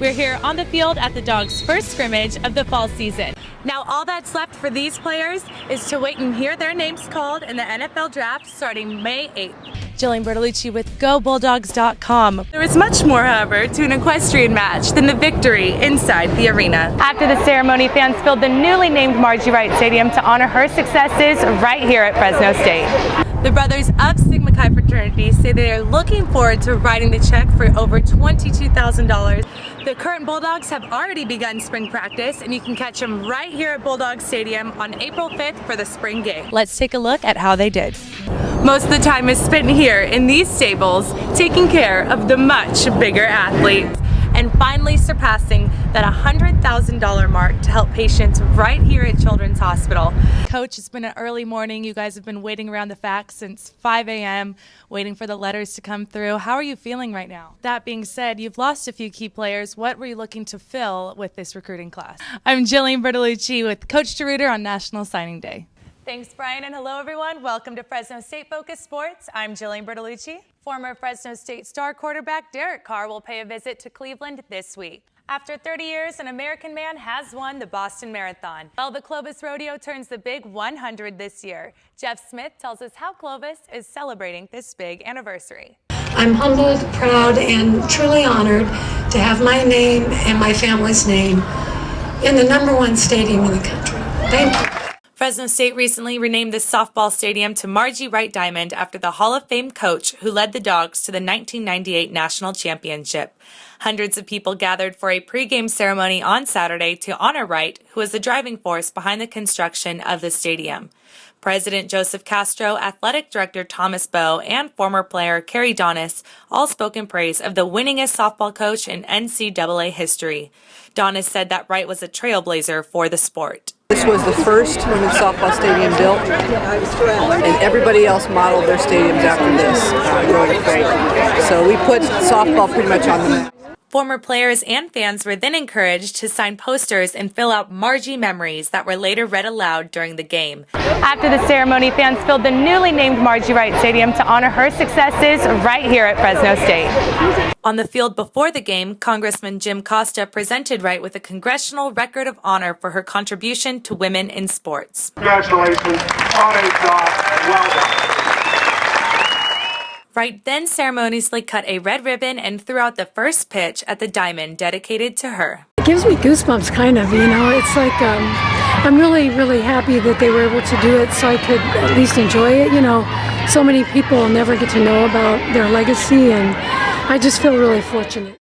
We're here on the field at the Dogs' first scrimmage of the fall season. Now all that's left for these players is to wait and hear their names called in the NFL draft starting May 8th. Jillian Bertolucci with GoBulldogs.com. There was much more, however, to an equestrian match than the victory inside the arena. After the ceremony, fans filled the newly named Margie Wright Stadium to honor her successes right here at Fresno State. The brothers of Sigma Chi fraternity say they are looking forward to writing the check for over $22,000. The current Bulldogs have already begun spring practice, and you can catch them right here at Bulldog Stadium on April 5th for the spring game. Let's take a look at how they did. Most of the time is spent here in these stables, taking care of the much bigger athletes, and finally surpassing that $100,000 mark to help patients right here at Children's Hospital. Coach, it's been an early morning. You guys have been waiting around the facts since 5 a.m., waiting for the letters to come through. How are you feeling right now? That being said, you've lost a few key players. What were you looking to fill with this recruiting class? I'm Jillian Bertolucci with Coach DeRuiter on National Signing Day. Thanks, Brian, and hello, everyone. Welcome to Fresno State Focus Sports. I'm Jillian Bertolucci. Former Fresno State star quarterback Derek Carr will pay a visit to Cleveland this week. After 30 years, an American man has won the Boston Marathon. Well, the Clovis Rodeo turns the big 100 this year. Jeff Smith tells us how Clovis is celebrating this big anniversary. I'm humbled, proud, and truly honored to have my name and my family's name in the #1 stadium in the country. Thank you. Fresno State recently renamed the softball stadium to Margie Wright Diamond after the Hall of Fame coach who led the Dogs to the 1998 National Championship. Hundreds of people gathered for a pregame ceremony on Saturday to honor Wright, who was the driving force behind the construction of the stadium. President Joseph Castro, Athletic Director Thomas Bowe, and former player Kerry Donis all spoke in praise of the winningest softball coach in NCAA history. Donis said that Wright was a trailblazer for the sport. This was the first women's softball stadium built, and everybody else modeled their stadiums after this growing up. So we put softball pretty much on the map. Former players and fans were then encouraged to sign posters and fill out Margie memories that were later read aloud during the game. After the ceremony, fans filled the newly named Margie Wright Stadium to honor her successes right here at Fresno State. On the field before the game, Congressman Jim Costa presented Wright with a Congressional Record of Honor for her contribution to women in sports. Congratulations on a job well done. Wright then ceremoniously cut a red ribbon and threw out the first pitch at the diamond dedicated to her. It gives me goosebumps, kind of, you know. It's like I'm really, really happy that they were able to do it so I could at least enjoy it. You know, so many people never get to know about their legacy, and I just feel really fortunate.